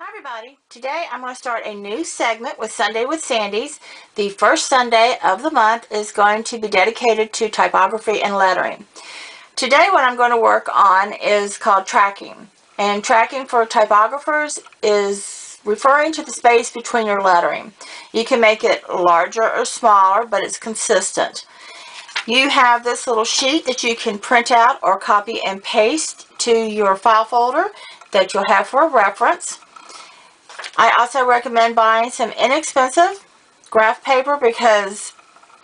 Hi everybody. Today I'm going to start a new segment with Sunday with Sandy's. The first Sunday of the month is going to be dedicated to typography and lettering. Today what I'm going to work on is called tracking. And tracking for typographers is referring to the space between your lettering. You can make it larger or smaller, but it's consistent. You have this little sheet that you can print out or copy and paste to your file folder that you'll have for a reference. I also recommend buying some inexpensive graph paper because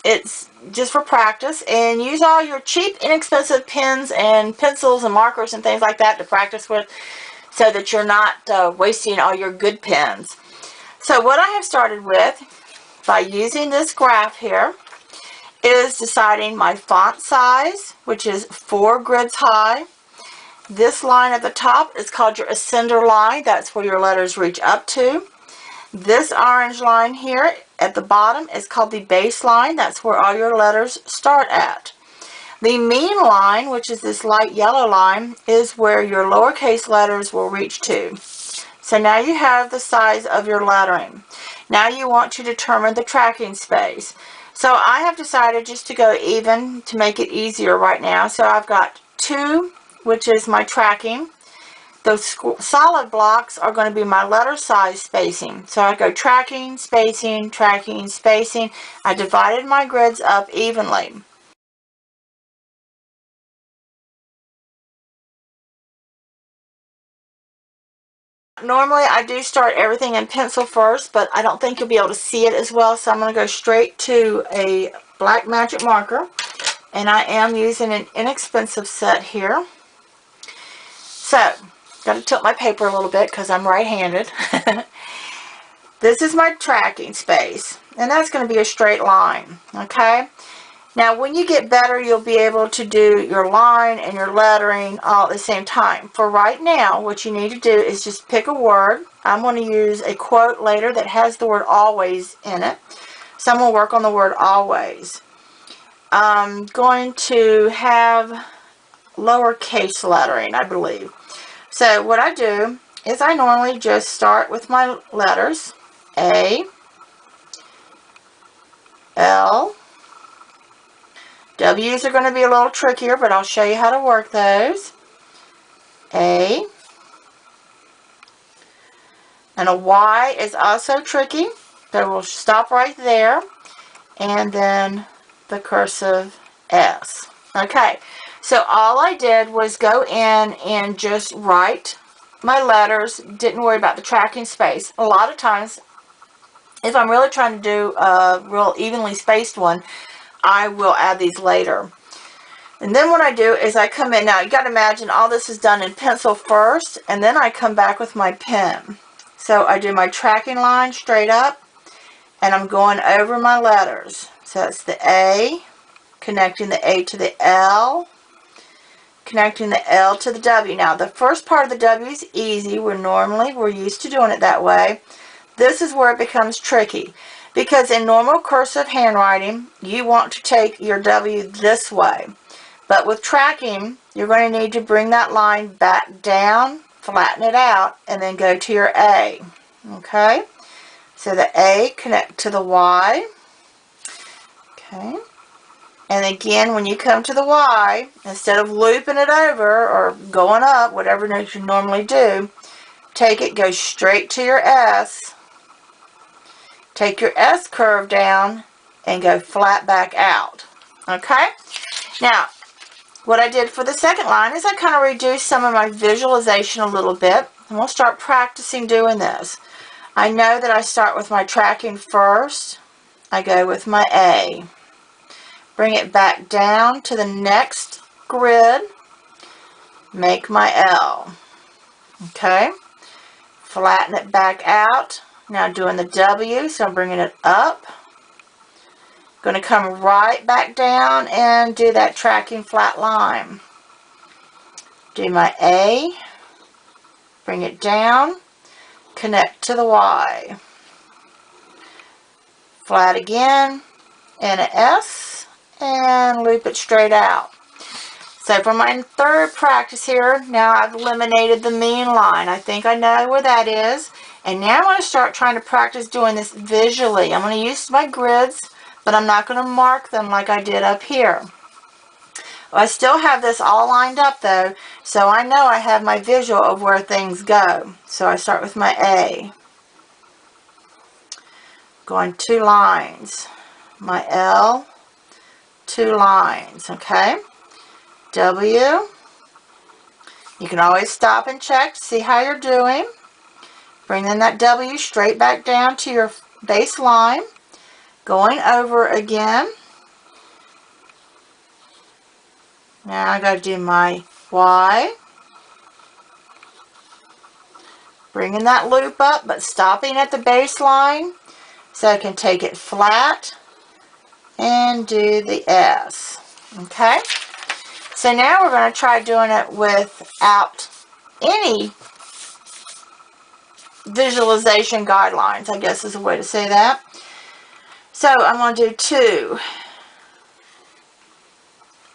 it's just for practice, and use all your cheap, inexpensive pens and pencils and markers and things like that to practice with so that you're not wasting all your good pens. So what I have started with by using this graph here is deciding my font size, which is 4 grids high. This line at the top is called your ascender line. That's where your letters reach up to. This orange line here at the bottom is called the base line. That's where all your letters start at. The mean line, which is this light yellow line, is where your lowercase letters will reach to. So now you have the size of your lettering. Now you want to determine the tracking space. So I have decided just to go even to make it easier right now. So I've got 2, which is my tracking. Those solid blocks are going to be my letter size spacing. So I go tracking, spacing, tracking, spacing. I divided my grids up evenly. Normally I do start everything in pencil first, but I don't think you'll be able to see it as well. So I'm going to go straight to a black magic marker. And I am using an inexpensive set here. So, got to tilt my paper a little bit because I'm right-handed. This is my tracking space, and that's going to be a straight line, okay? Now, when you get better, you'll be able to do your line and your lettering all at the same time. For right now, what you need to do is just pick a word. I'm going to use a quote later that has the word always in it. So I'm going to work on the word always. I'm going to have lowercase lettering, I believe. So what I do is I normally just start with my letters. A, L, W's are going to be a little trickier, but I'll show you how to work those. A, and a Y is also tricky, so we'll stop right there, and then the cursive S. Okay, so all I did was go in and just write my letters, didn't worry about the tracking space. A lot of times, if I'm really trying to do a real evenly spaced one, I will add these later. And then what I do is I come in. Now, you got to imagine all this is done in pencil first, and then I come back with my pen. So I do my tracking line straight up, and I'm going over my letters. So it's the A, connecting the A to the L, connecting the L to the W. Now, the first part of the W is easy. We're used to doing it that way. This is where it becomes tricky, because in normal cursive handwriting, you want to take your W this way. But with tracking, you're going to need to bring that line back down, flatten it out, and then go to your A. Okay? So the A connect to the Y. Okay? And again, when you come to the Y, instead of looping it over or going up, whatever you normally do, take it, go straight to your S. Take your S curve down and go flat back out. Okay? Now, what I did for the second line is I kind of reduced some of my visualization a little bit. And we'll start practicing doing this. I know that I start with my tracking first. I go with my A. Bring it back down to the next grid. Make my L. Okay? Flatten it back out. Now doing the W, so I'm bringing it up. Going to come right back down and do that tracking flat line. Do my A, bring it down, connect to the Y. Flat again, and an S, and loop it straight out. So for my third practice here, now I've eliminated the mean line. I think I know where that is. And now I'm going to start trying to practice doing this visually. I'm going to use my grids, but I'm not going to mark them like I did up here. I still have this all lined up though, so I know I have my visual of where things go. So I start with my A, going 2 lines, my L, 2 lines, okay? W, you can always stop and check to see how you're doing. Bringing that W straight back down to your base line, going over again. Now I got to do my Y, bringing that loop up but stopping at the baseline so I can take it flat and do the S. Okay, so now we're going to try doing it without any visualization guidelines, I guess is a way to say that. So I'm going to do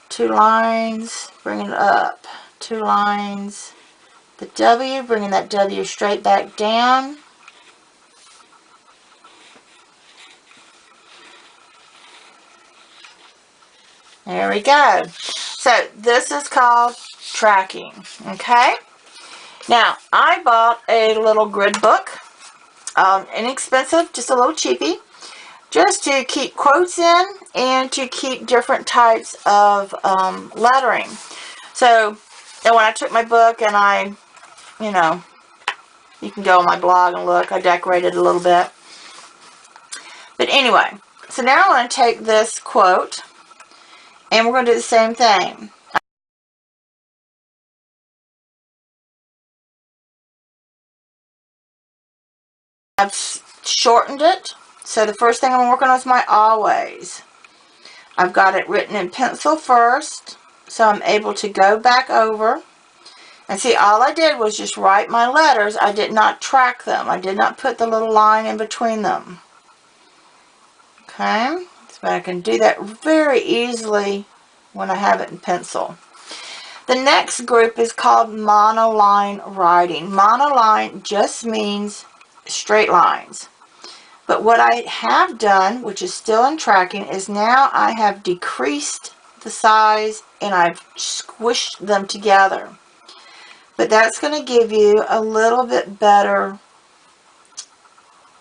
2 lines, bring it up, 2 lines, the W, bringing that W straight back down. There we go. So this is called tracking, okay? Now, I bought a little grid book, inexpensive, just a little cheapie, just to keep quotes in and to keep different types of lettering. So, and when I took my book and I, you know, you can go on my blog and look, I decorated a little bit. But anyway, so now I'm going to take this quote and we're going to do the same thing. I've shortened it. So the first thing I'm working on is my always. I've got it written in pencil first, so I'm able to go back over. And see, all I did was just write my letters. I did not track them. I did not put the little line in between them. Okay, so I can do that very easily when I have it in pencil. The next group is called monoline writing. Monoline just means straight lines. But what I have done, which is still in tracking, is now I have decreased the size and I've squished them together. But that's going to give you a little bit better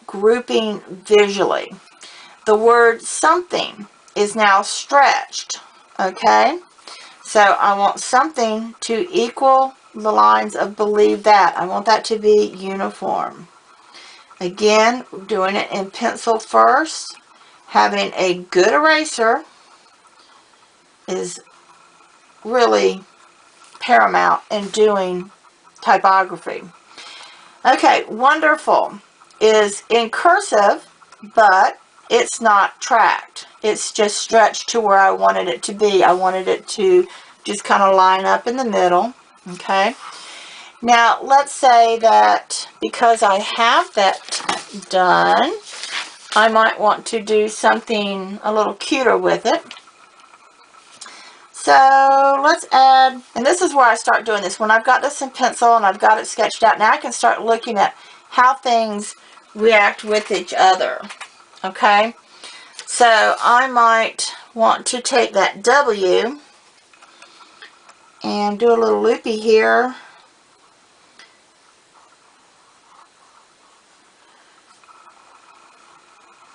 grouping visually. The word something is now stretched, okay? So I want something to equal the lines of believe that. I want that to be uniform. Again, doing it in pencil first. Having a good eraser is really paramount in doing typography. Okay, wonderful is in cursive, but it's not tracked. It's just stretched to where I wanted it to be. I wanted it to just kind of line up in the middle. Okay. Now, let's say that because I have that done, I might want to do something a little cuter with it. So let's add, and this is where I start doing this. When I've got this in pencil and I've got it sketched out, now I can start looking at how things react with each other. Okay, so I might want to take that W and do a little loopy here.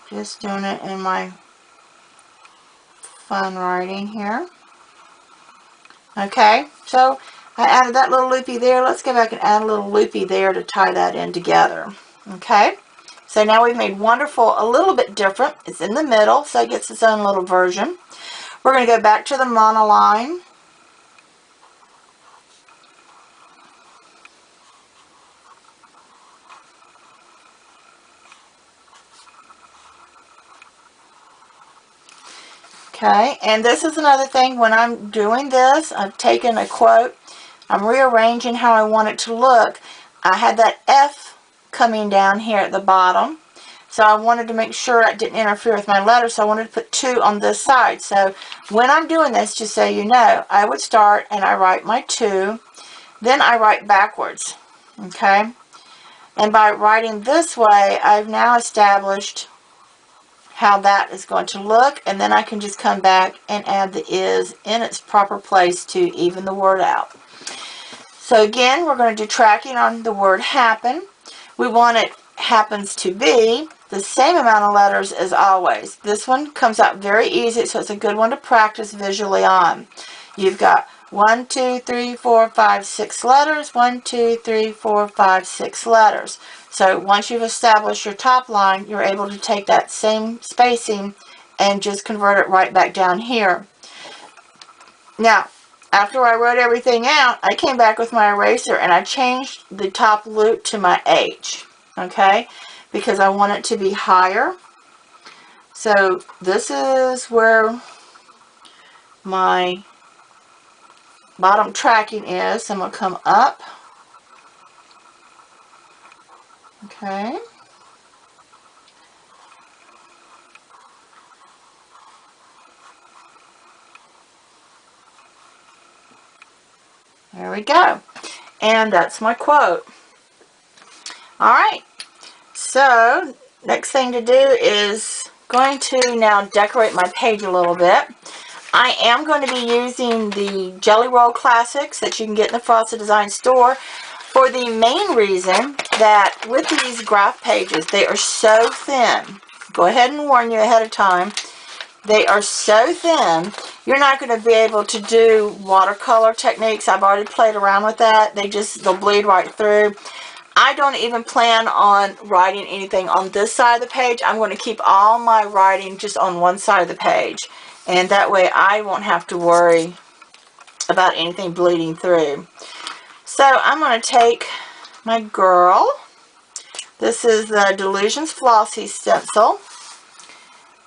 Just doing it in my fun writing here. Okay, so I added that little loopy there. Let's go back and add a little loopy there to tie that in together. Okay, so now we've made wonderful, a little bit different. It's in the middle, so it gets its own little version. We're going to go back to the monoline. Okay, and this is another thing. When I'm doing this, I've taken a quote, I'm rearranging how I want it to look. I had that F coming down here at the bottom, so I wanted to make sure it didn't interfere with my letter, so I wanted to put 2 on this side. So when I'm doing this, just so you know, I would start and I write my 2, then I write backwards, okay? And by writing this way, I've now established how that is going to look, and then I can just come back and add the is in its proper place to even the word out. So again, we're going to do tracking on the word happen. We want it happens to be the same amount of letters as always. This one comes out very easy, so it's a good one to practice visually on. You've got 1, 2, 3, 4, 5, 6 letters, 1, 2, 3, 4, 5, 6 letters. So once you've established your top line, you're able to take that same spacing and just convert it right back down here. Now, after I wrote everything out, I came back with my eraser and I changed the top loop to my H, okay, because I want it to be higher. So this is where my bottom tracking is. So I'm going to come up, okay, there we go, and that's my quote. Alright, so next thing to do is going to now decorate my page a little bit. I am going to be using the Jelly Roll Classics that you can get in the Frosted Design store for the main reason that with these graph pages, they are so thin. Go ahead and warn you ahead of time. They are so thin, you're not going to be able to do watercolor techniques. I've already played around with that. They'll bleed right through. I don't even plan on writing anything on this side of the page. I'm going to keep all my writing just on one side of the page. And that way I won't have to worry about anything bleeding through. So I'm going to take my girl. This is the Delusions Flossie stencil.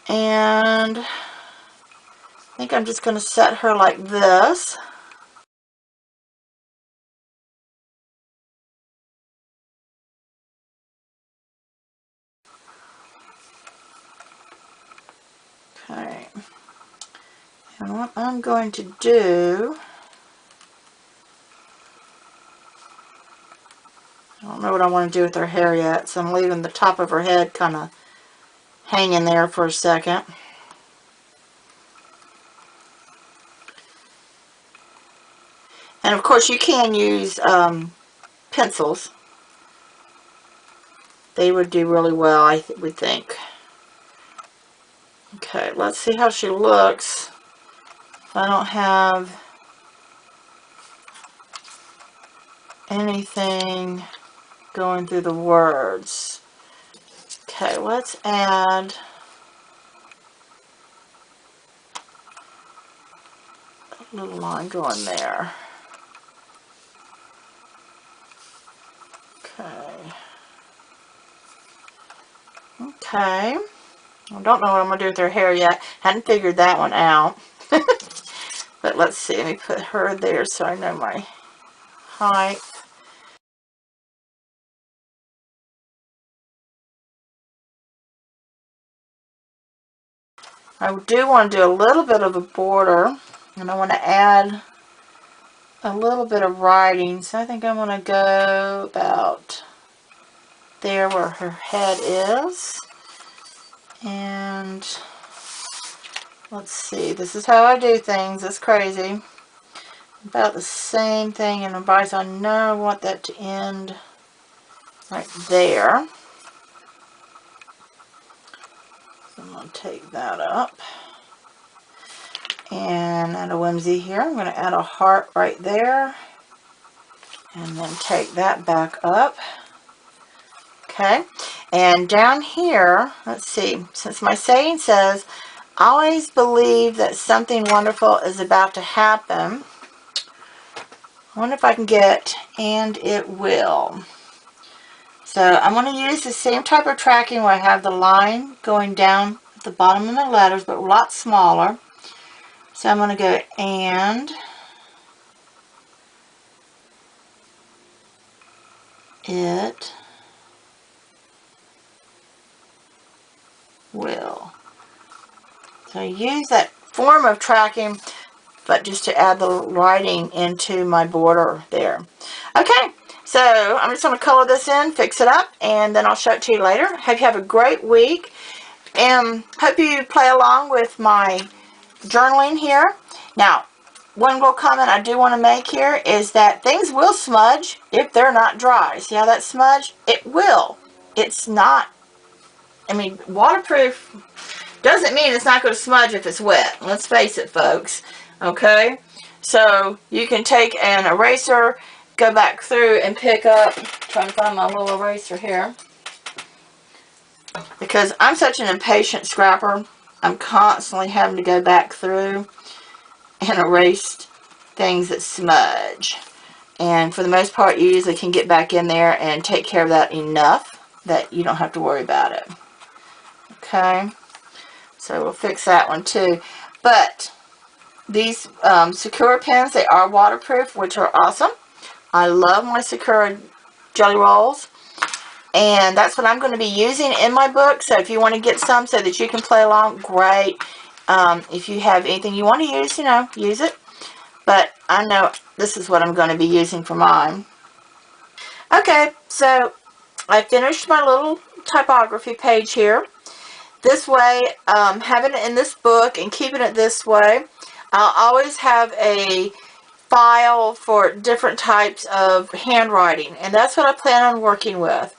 And I think I'm just going to set her like this. Okay. And what I'm going to do, I don't know what I want to do with her hair yet, so I'm leaving the top of her head kind of hanging there for a second. And of course you can use pencils. They would do really well, I would think. Okay, let's see how she looks. I don't have anything going through the words. Okay, let's add a little line going there. Okay. Okay. I don't know what I'm going to do with her hair yet. Hadn't figured that one out. But let's see. Let me put her there so I know my height. I do want to do a little bit of a border. And I want to add a little bit of writing. So I think I'm going to go about there where her head is. And let's see, this is how I do things. It's crazy. About the same thing, and advice I know I want that to end right there. So I'm going to take that up. And add a whimsy here. I'm going to add a heart right there. And then take that back up. Okay. And down here, let's see, since my saying says, always believe that something wonderful is about to happen. I wonder if I can get, and it will. So I'm going to use the same type of tracking where I have the line going down at the bottom of the letters, but a lot smaller. So I'm going to go, and it will. So I use that form of tracking, but just to add the writing into my border there. Okay, So I'm just going to color this in, fix it up, and then I'll show it to you later. Hope you have a great week, and hope you play along with my journaling here. Now, one little comment I do want to make here is that things will smudge if they're not dry. See how that smudge? It will. It's not, I mean, waterproof doesn't mean it's not going to smudge if it's wet. Let's face it, folks. Okay? So, you can take an eraser, go back through and pick up, trying to find my little eraser here. Because I'm such an impatient scrapper, I'm constantly having to go back through and erase things that smudge. And for the most part, you usually can get back in there and take care of that enough that you don't have to worry about it. Okay? So we'll fix that one too. But these Sakura pens, they are waterproof, which are awesome. I love my Sakura Jelly Rolls. And that's what I'm going to be using in my book. So if you want to get some so that you can play along, great. If you have anything you want to use, you know, use it. But I know this is what I'm going to be using for mine. Okay, so I finished my little typography page here. This way, having it in this book and keeping it this way, I'll always have a file for different types of handwriting. And that's what I plan on working with.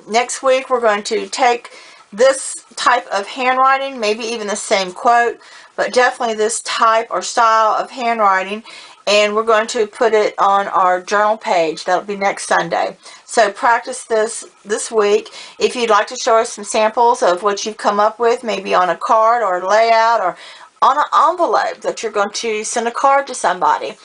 Next week, we're going to take this type of handwriting, maybe even the same quote, but definitely this type or style of handwriting, and we're going to put it on our journal page. That'll be next Sunday. So practice this week. If you'd like to show us some samples of what you've come up with, maybe on a card or a layout or on an envelope that you're going to send a card to somebody.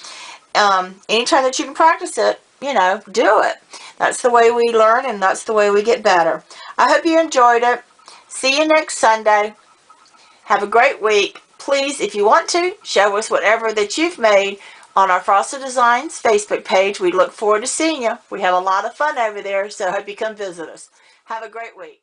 Anytime that you can practice it, you know, do it. That's the way we learn, and that's the way we get better. I hope you enjoyed it. See you next Sunday. Have a great week. Please, if you want to, show us whatever that you've made on our Frosted Designs Facebook page. We look forward to seeing you. We have a lot of fun over there, so I hope you come visit us. Have a great week.